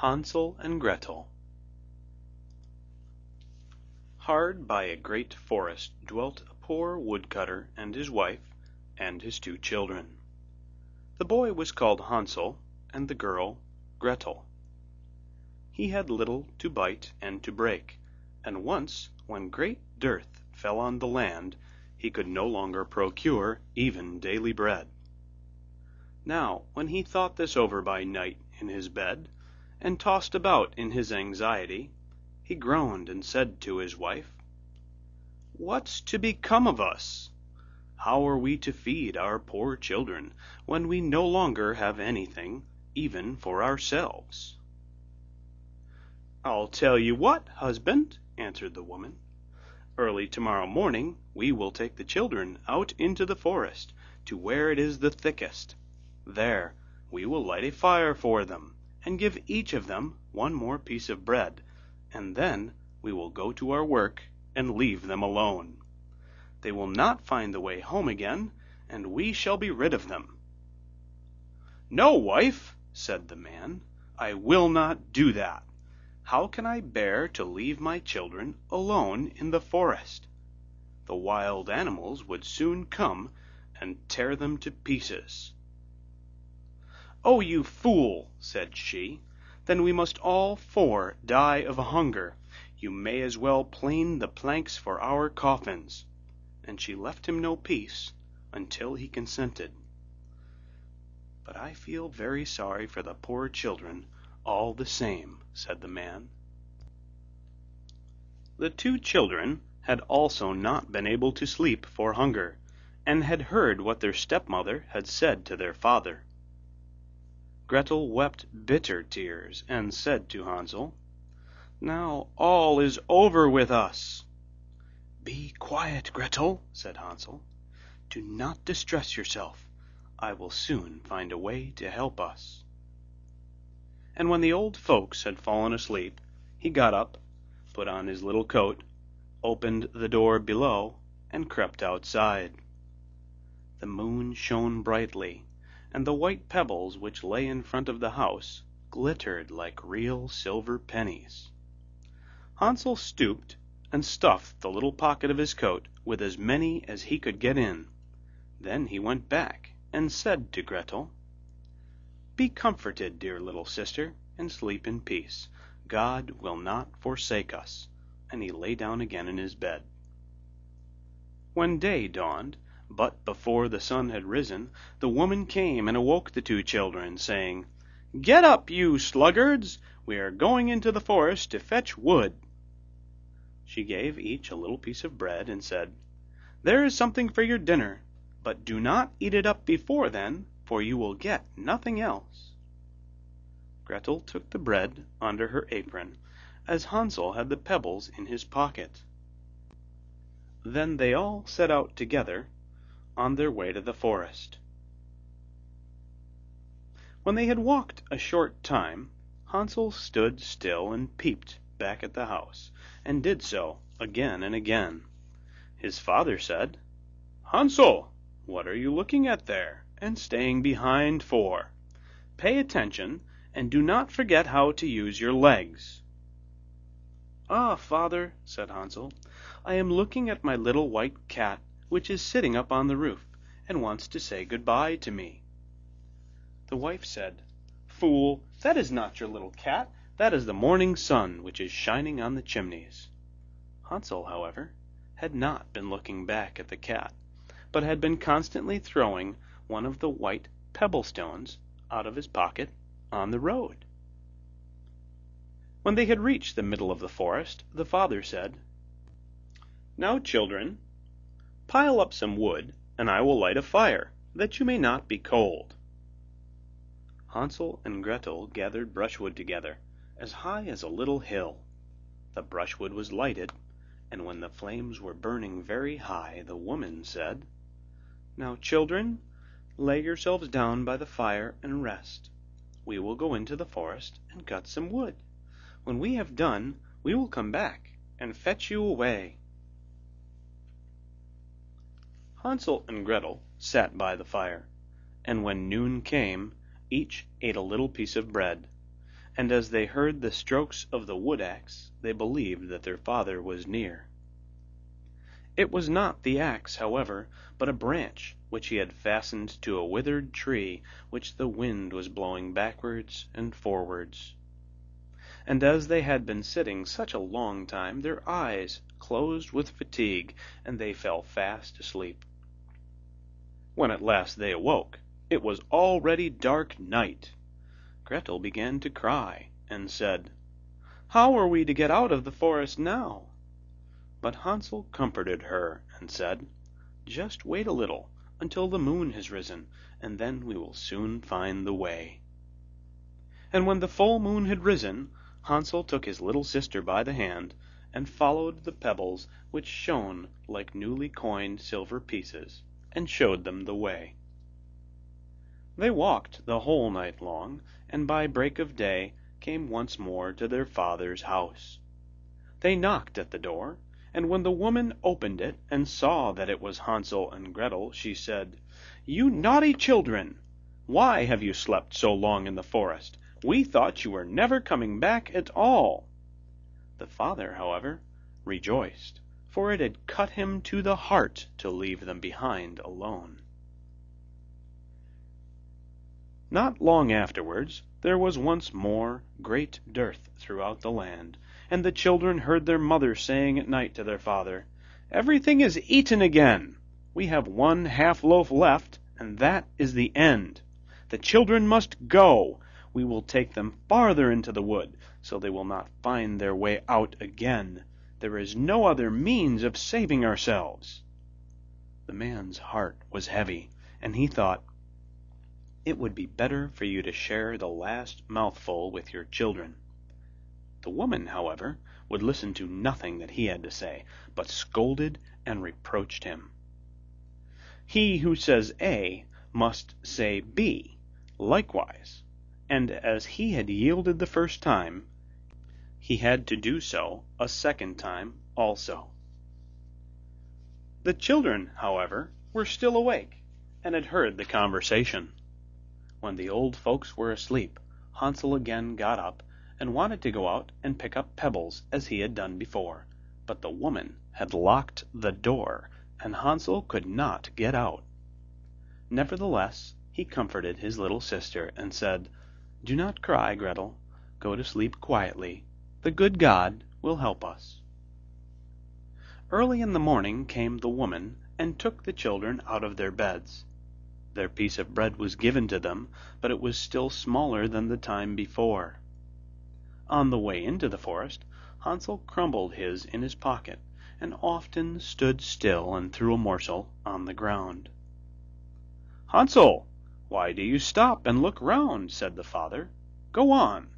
Hansel and Gretel. Hard by a great forest dwelt a poor woodcutter and his wife and his 2 children. The boy was called Hansel, and the girl Gretel. He had little to bite and to break, and once, when great dearth fell on the land, he could no longer procure even daily bread. Now, when he thought this over by night in his bed, and tossed about in his anxiety, he groaned and said to his wife, "What's to become of us? How are we to feed our poor children when we no longer have anything, even for ourselves?" "I'll tell you what, husband," answered the woman. "Early tomorrow morning we will take the children out into the forest to where it is the thickest. There we will light a fire for them, and give each of them 1 more piece of bread, and then we will go to our work and leave them alone. They will not find the way home again, and we shall be rid of them." "No, wife," said the man, "I will not do that. How can I bear to leave my children alone in the forest? The wild animals would soon come and tear them to pieces." "Oh, you fool," said she, "then we must all 4 die of hunger. You may as well plane the planks for our coffins." And she left him no peace until he consented. "But I feel very sorry for the poor children, all the same," said the man. The 2 children had also not been able to sleep for hunger, and had heard what their stepmother had said to their father. Gretel wept bitter tears, and said to Hansel, "Now all is over with us." "Be quiet, Gretel," said Hansel. "Do not distress yourself. I will soon find a way to help us." And when the old folks had fallen asleep, he got up, put on his little coat, opened the door below, and crept outside. The moon shone brightly, and the white pebbles which lay in front of the house glittered like real silver pennies. Hansel stooped and stuffed the little pocket of his coat with as many as he could get in. Then he went back and said to Gretel, "Be comforted, dear little sister, and sleep in peace. God will not forsake us." And he lay down again in his bed. When day dawned, but before the sun had risen, the woman came and awoke the 2 children, saying, "Get up, you sluggards! We are going into the forest to fetch wood." She gave each a little piece of bread, and said, "There is something for your dinner, but do not eat it up before then, for you will get nothing else." Gretel took the bread under her apron, as Hansel had the pebbles in his pocket. Then they all set out together on their way to the forest. When they had walked a short time, Hansel stood still and peeped back at the house, and did so again and again. His father said, "Hansel, what are you looking at there, and staying behind for? Pay attention, and do not forget how to use your legs." "Ah, father," said Hansel, "I am looking at my little white cat, which is sitting up on the roof, and wants to say good-bye to me." The wife said, "Fool, that is not your little cat, that is the morning sun which is shining on the chimneys." Hansel, however, had not been looking back at the cat, but had been constantly throwing one of the white pebble-stones out of his pocket on the road. When they had reached the middle of the forest, the father said, "Now, children, pile up some wood, and I will light a fire, that you may not be cold." Hansel and Gretel gathered brushwood together, as high as a little hill. The brushwood was lighted, and when the flames were burning very high, the woman said, "Now, children, lay yourselves down by the fire and rest. We will go into the forest and cut some wood. When we have done, we will come back and fetch you away." Hansel and Gretel sat by the fire, and when noon came, each ate a little piece of bread, and as they heard the strokes of the wood axe, they believed that their father was near. It was not the axe, however, but a branch which he had fastened to a withered tree which the wind was blowing backwards and forwards. And as they had been sitting such a long time, their eyes closed with fatigue, and they fell fast asleep. When at last they awoke, it was already dark night. Gretel began to cry, and said, "How are we to get out of the forest now?" But Hansel comforted her, and said, "Just wait a little, until the moon has risen, and then we will soon find the way." And when the full moon had risen, Hansel took his little sister by the hand, and followed the pebbles which shone like newly coined silver pieces, and showed them the way. They walked the whole night long, and by break of day came once more to their father's house. They knocked at the door, and when the woman opened it and saw that it was Hansel and Gretel, she said, "You naughty children! Why have you slept so long in the forest? We thought you were never coming back at all." The father, however, rejoiced, for it had cut him to the heart to leave them behind alone. Not long afterwards there was once more great dearth throughout the land, and the children heard their mother saying at night to their father, "Everything is eaten again. We have one half loaf left, and that is the end. The children must go. We will take them farther into the wood, so they will not find their way out again. There is no other means of saving ourselves." The man's heart was heavy, and he thought, "It would be better for you to share the last mouthful with your children." The woman, however, would listen to nothing that he had to say, but scolded and reproached him. He who says A must say B likewise, and as he had yielded the first time, he had to do so a second time also. The children, however, were still awake, and had heard the conversation. When the old folks were asleep, Hansel again got up, and wanted to go out and pick up pebbles as he had done before, but the woman had locked the door, and Hansel could not get out. Nevertheless, he comforted his little sister, and said, "Do not cry, Gretel. Go to sleep quietly. The good God will help us." Early in the morning came the woman, and took the children out of their beds. Their piece of bread was given to them, but it was still smaller than the time before. On the way into the forest, Hansel crumbled his in his pocket, and often stood still and threw a morsel on the ground. "Hansel, why do you stop and look round?" said the father. "Go on."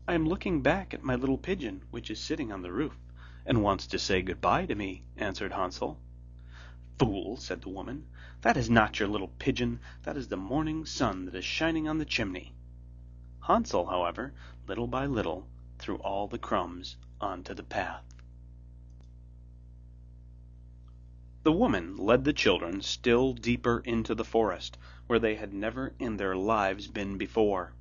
"I am looking back at my little pigeon, which is sitting on the roof, and wants to say good-bye to me," answered Hansel. "Fool," said the woman, "that is not your little pigeon, that is the morning sun that is shining on the chimney." Hansel, however, little by little, threw all the crumbs onto the path. The woman led the children still deeper into the forest, where they had never in their lives been before.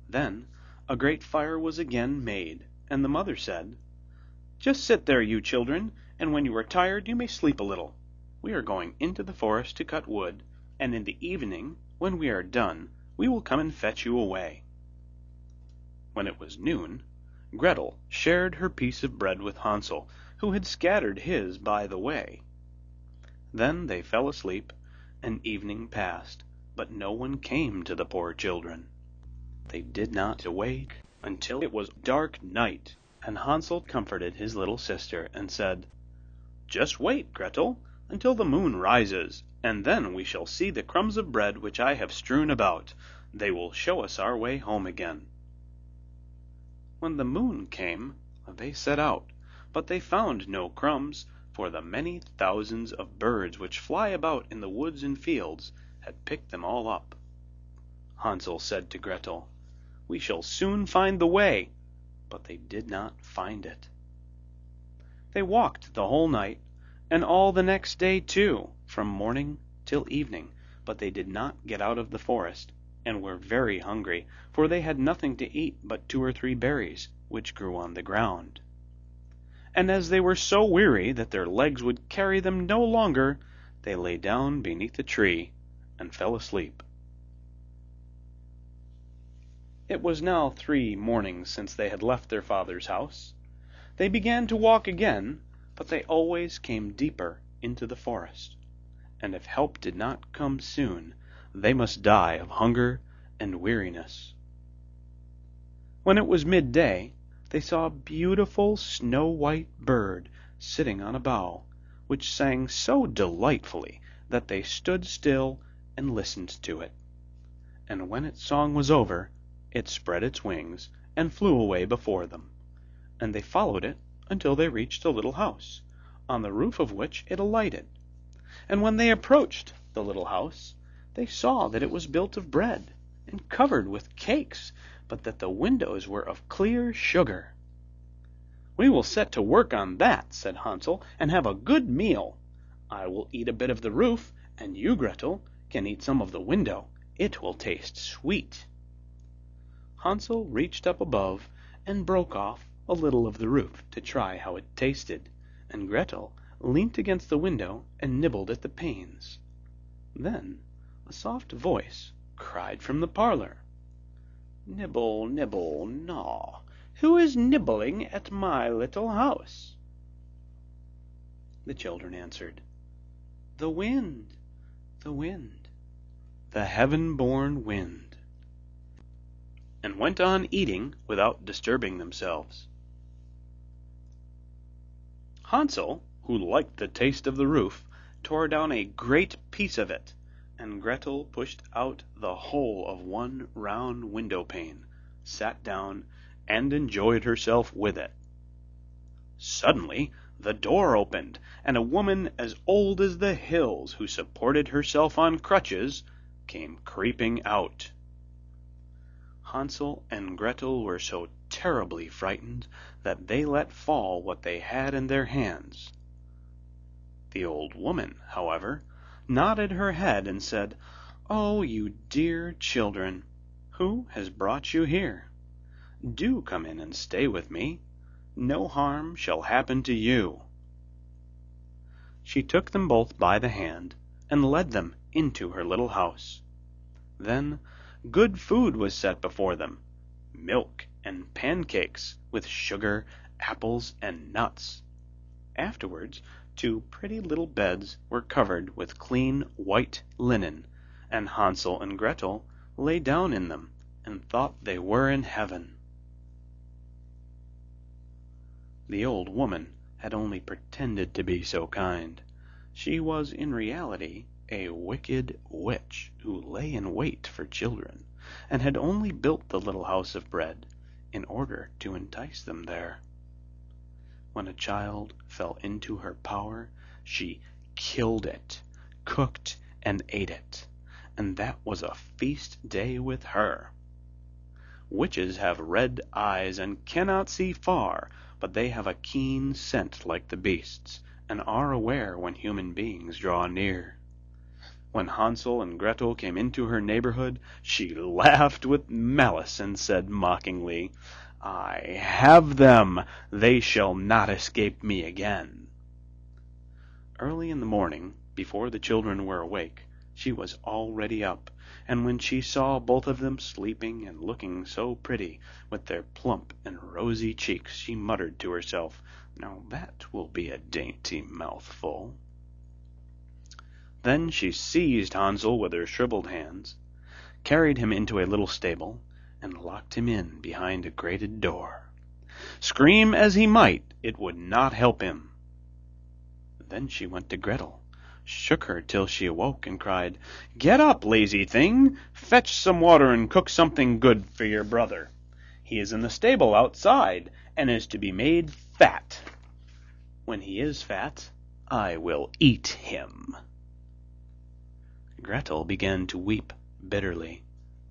Then a great fire was again made, and the mother said, "Just sit there, you children, and when you are tired you may sleep a little. We are going into the forest to cut wood, and in the evening, when we are done, we will come and fetch you away." When it was noon, Gretel shared her piece of bread with Hansel, who had scattered his by the way. Then they fell asleep, and evening passed, but no one came to the poor children. They did not awake until it was dark night, and Hansel comforted his little sister and said, "Just wait, Gretel, until the moon rises, and then we shall see the crumbs of bread which I have strewn about. They will show us our way home again." When the moon came, they set out, but they found no crumbs, for the many thousands of birds which fly about in the woods and fields had picked them all up. Hansel said to Gretel, "We shall soon find the way," but they did not find it. They walked the whole night, and all the next day too, from morning till evening, but they did not get out of the forest, and were very hungry, for they had nothing to eat but 2 or 3 berries, which grew on the ground. And as they were so weary that their legs would carry them no longer, they lay down beneath a tree and fell asleep. It was now 3 mornings since they had left their father's house. They began to walk again, but they always came deeper into the forest, and if help did not come soon, they must die of hunger and weariness. When it was midday, they saw a beautiful snow-white bird sitting on a bough, which sang so delightfully that they stood still and listened to it. And when its song was over, it spread its wings and flew away before them, and they followed it until they reached a little house, on the roof of which it alighted. And when they approached the little house, they saw that it was built of bread and covered with cakes, but that the windows were of clear sugar. "We will set to work on that," said Hansel, "and have a good meal. I will eat a bit of the roof, and you, Gretel, can eat some of the window. It will taste sweet." Hansel reached up above and broke off a little of the roof to try how it tasted, and Gretel leant against the window and nibbled at the panes. Then a soft voice cried from the parlor, "Nibble, nibble, gnaw. Who is nibbling at my little house?" The children answered, "The wind, the wind, the heaven-born wind," and went on eating without disturbing themselves. Hansel, who liked the taste of the roof, tore down a great piece of it, and Gretel pushed out the whole of one round window pane, sat down, and enjoyed herself with it. Suddenly the door opened, and a woman as old as the hills, who supported herself on crutches, came creeping out. Hansel and Gretel were so terribly frightened that they let fall what they had in their hands. The old woman, however, nodded her head and said, "Oh, you dear children, who has brought you here? Do come in and stay with me. No harm shall happen to you." She took them both by the hand and led them into her little house. Then good food was set before them, milk and pancakes with sugar, apples, and nuts. Afterwards 2 pretty little beds were covered with clean white linen, and Hansel and Gretel lay down in them and thought they were in heaven. The old woman had only pretended to be so kind. She was in reality a wicked witch who lay in wait for children, and had only built the little house of bread in order to entice them there. When a child fell into her power, she killed it, cooked, and ate it, and that was a feast day with her. Witches have red eyes and cannot see far, but they have a keen scent like the beasts, and are aware when human beings draw near. When Hansel and Gretel came into her neighborhood, she laughed with malice and said mockingly, "I have them! They shall not escape me again." Early in the morning, before the children were awake, she was already up, and when she saw both of them sleeping and looking so pretty, with their plump and rosy cheeks, she muttered to herself, "Now that will be a dainty mouthful." Then she seized Hansel with her shriveled hands, carried him into a little stable, and locked him in behind a grated door. Scream as he might, it would not help him. Then she went to Gretel, shook her till she awoke, and cried, "Get up, lazy thing! Fetch some water and cook something good for your brother. He is in the stable outside, and is to be made fat. When he is fat, I will eat him." Gretel began to weep bitterly,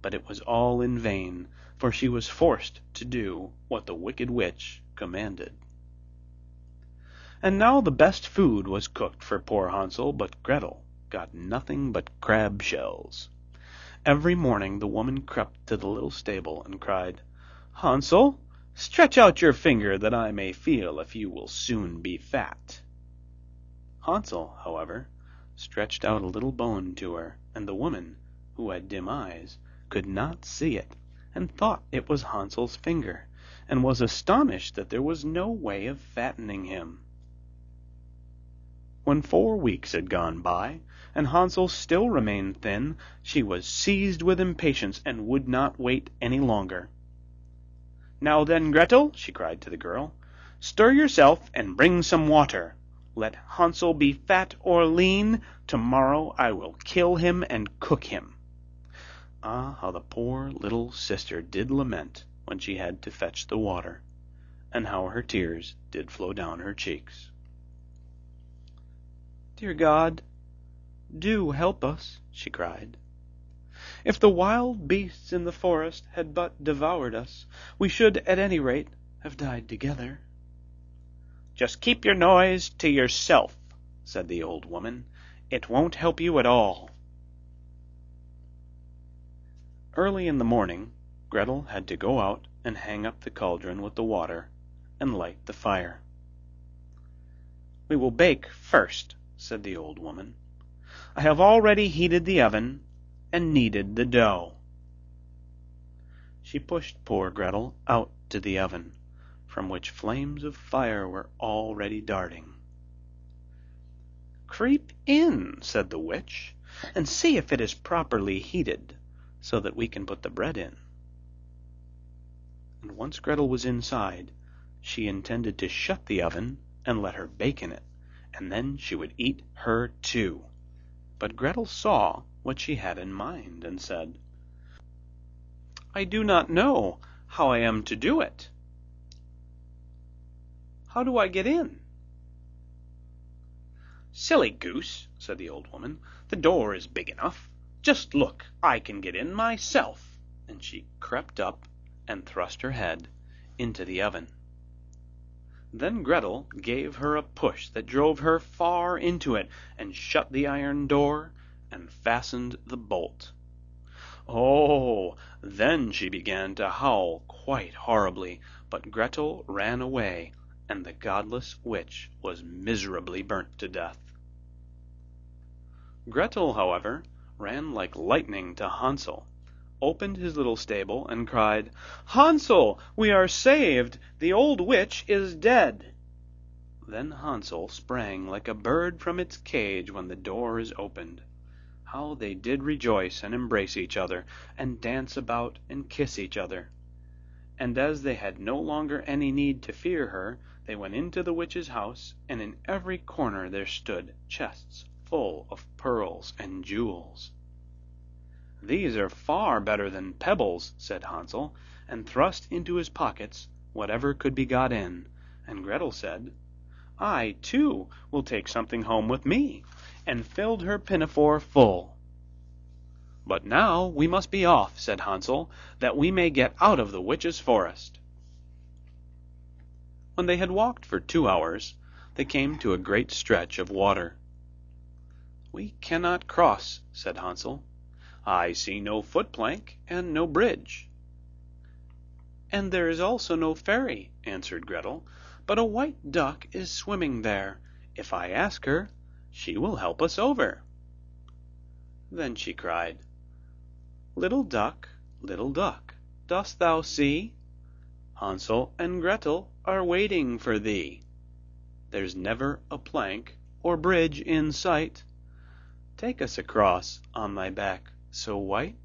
but it was all in vain, for she was forced to do what the wicked witch commanded. And now the best food was cooked for poor Hansel, but Gretel got nothing but crab shells. Every morning the woman crept to the little stable and cried, "Hansel, stretch out your finger that I may feel if you will soon be fat." Hansel, however, stretched out a little bone to her, and the woman, who had dim eyes, could not see it, and thought it was Hansel's finger, and was astonished that there was no way of fattening him. When 4 weeks had gone by, and Hansel still remained thin, she was seized with impatience and would not wait any longer. "Now then, Gretel," she cried to the girl, "stir yourself and bring some water. Let Hansel be fat or lean, tomorrow I will kill him and cook him." Ah, how the poor little sister did lament when she had to fetch the water, and how her tears did flow down her cheeks. "Dear God, do help us," she cried. "If the wild beasts in the forest had but devoured us, we should at any rate have died together." "Just keep your noise to yourself," said the old woman. "It won't help you at all." Early in the morning, Gretel had to go out and hang up the cauldron with the water, and light the fire. "We will bake first," said the old woman. "I have already heated the oven and kneaded the dough." She pushed poor Gretel out to the oven, from which flames of fire were already darting. "Creep in," said the witch, "and see if it is properly heated, so that we can put the bread in." And once Gretel was inside, she intended to shut the oven and let her bake in it, and then she would eat her too. But Gretel saw what she had in mind, and said, "I do not know how I am to do it. How do I get in?" "Silly goose," said the old woman, "the door is big enough. Just look, I can get in myself." And she crept up and thrust her head into the oven. Then Gretel gave her a push that drove her far into it, and shut the iron door and fastened the bolt. Oh, then she began to howl quite horribly, but Gretel ran away, and the godless witch was miserably burnt to death. Gretel, however, ran like lightning to Hansel, opened his little stable, and cried, "Hansel, we are saved! The old witch is dead!" Then Hansel sprang like a bird from its cage when the door is opened. How they did rejoice and embrace each other, and dance about and kiss each other. And as they had no longer any need to fear her, they went into the witch's house, and in every corner there stood chests full of pearls and jewels. "These are far better than pebbles," said Hansel, and thrust into his pockets whatever could be got in, and Gretel said, "I, too, will take something home with me," and filled her pinafore full. "But now we must be off," said Hansel, "that we may get out of the witch's forest." When they had walked for 2 hours, they came to a great stretch of water. "We cannot cross," said Hansel. "I see no foot-plank and no bridge." "And there is also no ferry," answered Gretel, "but a white duck is swimming there. If I ask her, she will help us over." Then she cried, little duck, dost thou see? Hansel and Gretel are waiting for thee. There's never a plank or bridge in sight. Take us across on thy back so white."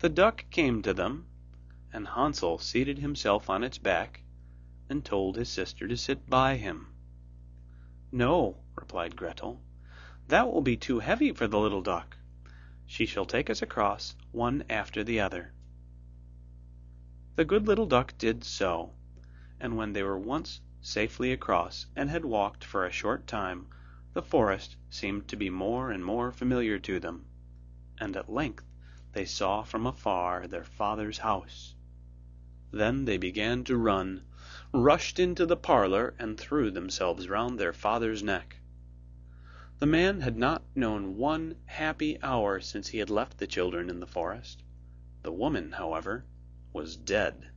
The duck came to them, and Hansel seated himself on its back, and told his sister to sit by him. "No," replied Gretel, "that will be too heavy for the little duck. She shall take us across one after the other." The good little duck did so, and when they were once safely across, and had walked for a short time, the forest seemed to be more and more familiar to them, and at length they saw from afar their father's house. Then they began to run, rushed into the parlour, and threw themselves round their father's neck. The man had not known one happy hour since he had left the children in the forest. The woman, however, was dead.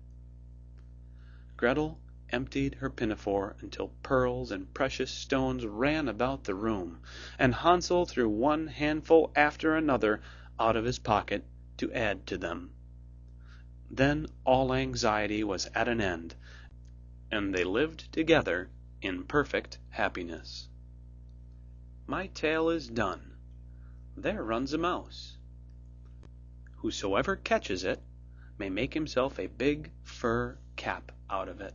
Gretel emptied her pinafore until pearls and precious stones ran about the room, and Hansel threw one handful after another out of his pocket to add to them. Then all anxiety was at an end, and they lived together in perfect happiness. My tale is done. There runs a mouse. Whosoever catches it may make himself a big fur cap out of it.